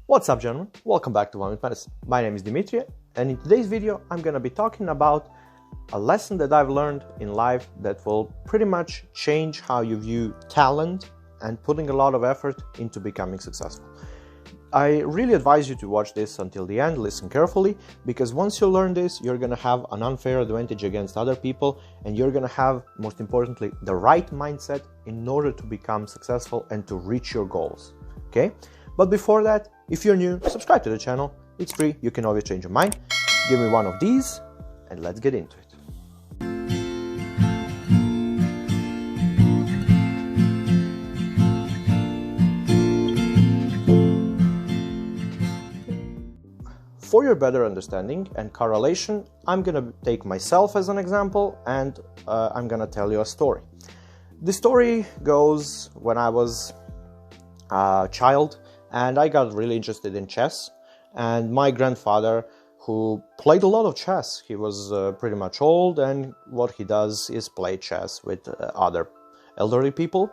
What's up, gentlemen? Welcome back to One with Medicine. My name is Dimitri, and in today's video I'm gonna be talking about a lesson that I've learned in life that will pretty much change how you view talent and putting a lot of effort into becoming successful. I really advise you to watch this until the end, listen carefully, because once you learn this, you're gonna have an unfair advantage against other people, and you're gonna have, most importantly, the right mindset in order to become successful and to reach your goals, okay? But before that, if you're new, subscribe to the channel. It's free, you can always change your mind. Give me one of these, and let's get into it. For your better understanding and correlation, I'm gonna take myself as an example, and I'm gonna tell you a story. The story goes when I was a child, and I got really interested in chess, and my grandfather, who played a lot of chess, he was pretty much old, and what he does is play chess with other elderly people,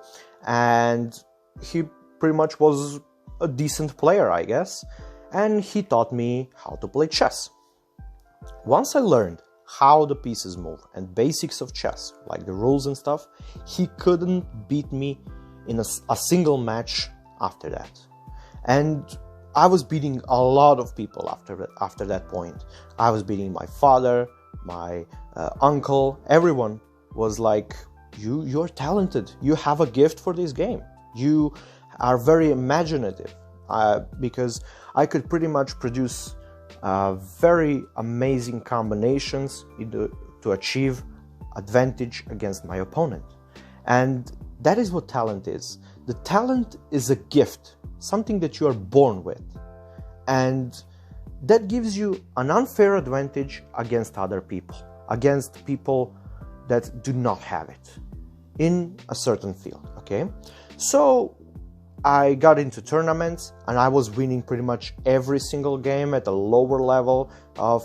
and he pretty much was a decent player, I guess, and he taught me how to play chess. Once I learned how the pieces move and basics of chess, like the rules and stuff, he couldn't beat me in a single match after that. And I was beating a lot of people after that point. I was beating my father, my uncle. Everyone was like, you're talented. You have a gift for this game. You are very imaginative. Because I could pretty much produce very amazing combinations to achieve advantage against my opponent. And that is what talent is. The talent is a gift, something that you are born with, and that gives you an unfair advantage against other people, against people that do not have it in a certain field, okay? So I got into tournaments, and I was winning pretty much every single game at a lower level of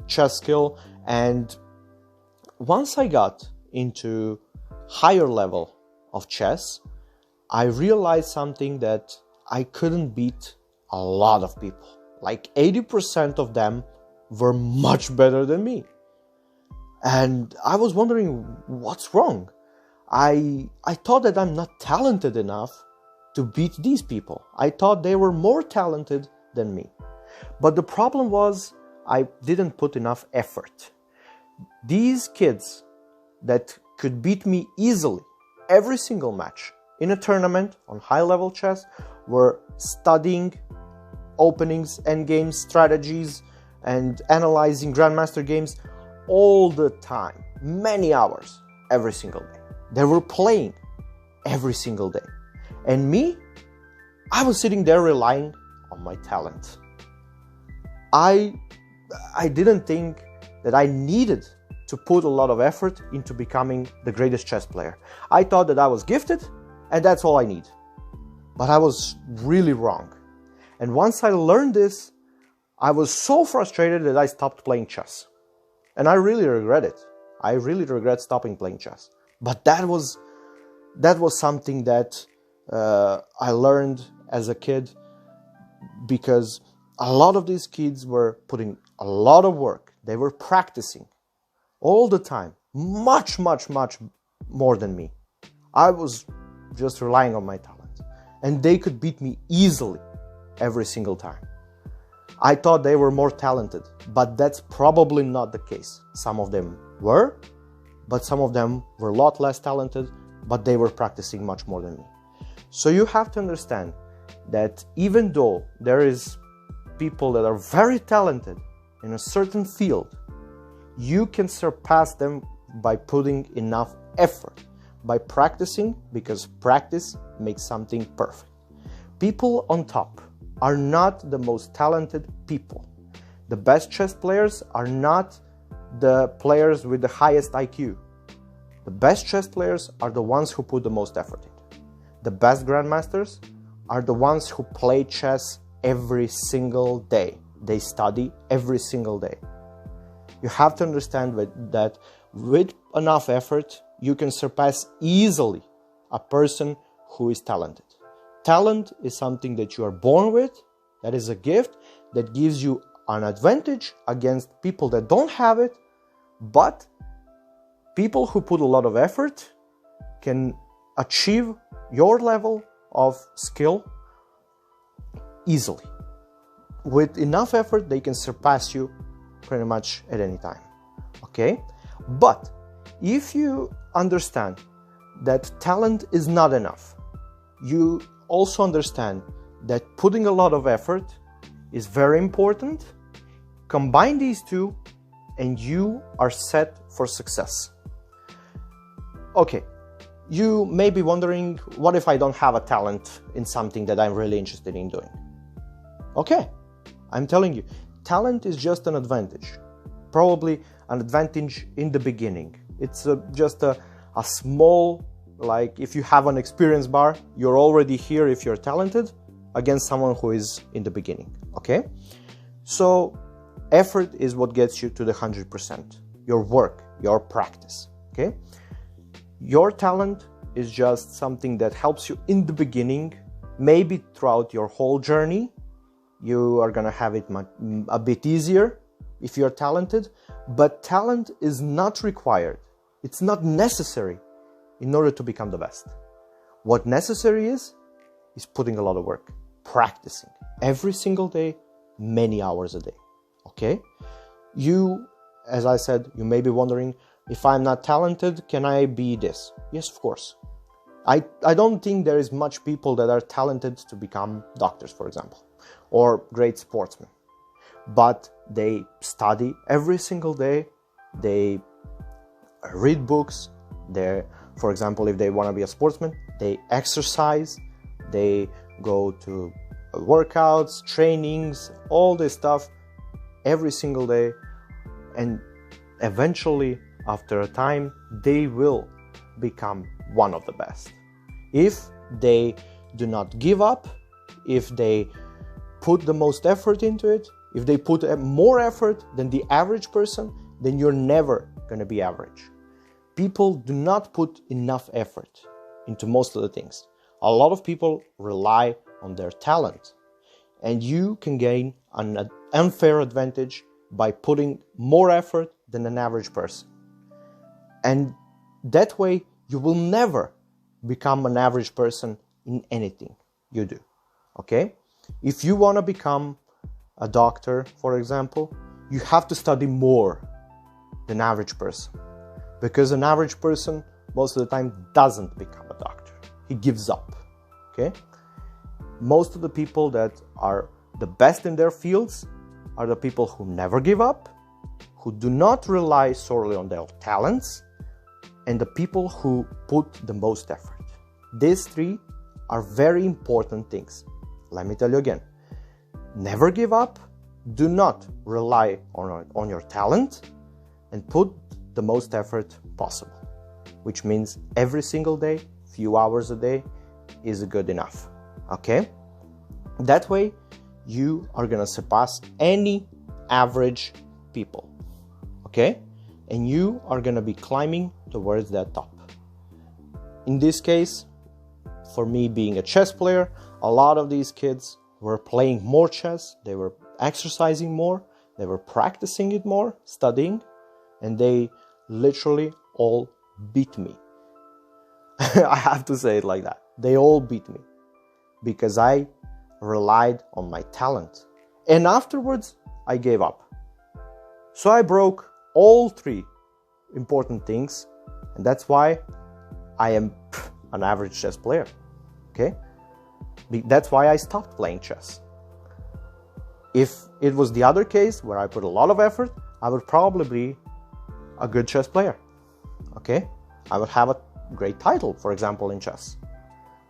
chess skill, and once I got into higher level of chess, I realized something, that I couldn't beat a lot of people. Like 80% of them were much better than me. And I was wondering, what's wrong? I thought that I'm not talented enough to beat these people. I thought they were more talented than me. But the problem was, I didn't put enough effort. These kids that could beat me easily every single match in a tournament on high-level chess were studying openings, endgames, strategies, and analyzing grandmaster games all the time, many hours, every single day. They were playing every single day. And me, I was sitting there relying on my talent. I didn't think that I needed to put a lot of effort into becoming the greatest chess player. I thought that I was gifted, and that's all I need. But I was really wrong. And once I learned this, I was so frustrated that I stopped playing chess. And I really regret it. I really regret stopping playing chess. But that was something that I learned as a kid, because a lot of these kids were putting a lot of work. They were practicing all the time, much more than me. I was just relying on my talent, and they could beat me easily every single time. I thought they were more talented, but that's probably not the case. Some of them were, but some of them were a lot less talented, but they were practicing much more than me. So you have to understand that even though there is people that are very talented in a certain field, you can surpass them by putting enough effort, by practicing, because practice makes something perfect. People on top are not the most talented people. The best chess players are not the players with the highest IQ. The best chess players are the ones who put the most effort in. The best grandmasters are the ones who play chess every single day. They study every single day. You have to understand that with enough effort, you can surpass easily a person who is talented. Talent is something that you are born with, That is a gift that gives you an advantage against people that don't have it, but people who put a lot of effort can achieve your level of skill easily. With enough effort, they can surpass you pretty much at any time. Okay? But if you understand that talent is not enough, you also understand that putting a lot of effort is very important. Combine these two and you are set for success. Okay, you may be wondering, what if I don't have a talent in something that I'm really interested in doing? Okay, I'm telling you, talent is just an advantage. Probably an advantage in the beginning. It's just a small, like if you have an experience bar, you're already here if you're talented against someone who is in the beginning, okay? So effort is what gets you to the 100%. Your work, your practice, okay? Your talent is just something that helps you in the beginning. Maybe throughout your whole journey, you are gonna have it a bit easier if you're talented, but talent is not required. It's not necessary in order to become the best. What necessary is putting a lot of work, practicing every single day, many hours a day, okay? You, as I said, you may be wondering, if I'm not talented, can I be this? Yes, of course. I don't think there is much people that are talented to become doctors, for example, or great sportsmen. But they study every single day, they read books, for example, if they want to be a sportsman, they exercise, they go to workouts, trainings, all this stuff every single day, and eventually, after a time, they will become one of the best. If they do not give up, if they put the most effort into it, if they put more effort than the average person, then you're never going to be average. People do not put enough effort into most of the things. A lot of people rely on their talent, and you can gain an unfair advantage by putting more effort than an average person. And that way, you will never become an average person in anything you do, okay? If you want to become a doctor, for example, you have to study more than average person, because an average person most of the time doesn't become a doctor. He gives up, okay? Most of the people that are the best in their fields are the people who never give up, who do not rely solely on their talents, and the people who put the most effort. These three are very important things. Let me tell you again. Never give up, do not rely on your talent, and put the most effort possible, which means every single day, few hours a day is good enough, okay? That way, you are gonna surpass any average people, okay? And you are gonna be climbing towards that top. In this case, for me being a chess player, a lot of these kids were playing more chess, they were exercising more, they were practicing it more, studying, and they literally all beat me. I have to say it like that. They all beat me because I relied on my talent. And afterwards, I gave up. So I broke all three important things, and that's why I am an average chess player, okay? That's why I stopped playing chess. If it was the other case, where I put a lot of effort, I would probably be a good chess player, okay? I would have a great title, for example, in chess.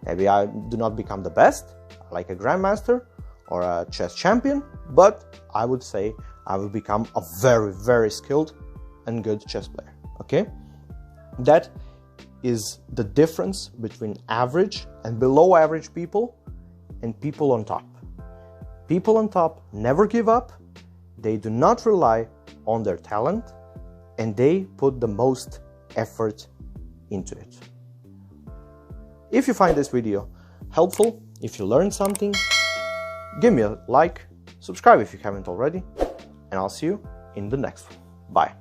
Maybe I do not become the best, like a grandmaster or a chess champion, but I would say I will become a very, very skilled and good chess player, okay? That is the difference between average and below average people and people on top. People on top never give up, they do not rely on their talent, and they put the most effort into it. If you find this video helpful, if you learned something, give me a like, subscribe if you haven't already, and I'll see you in the next one. Bye.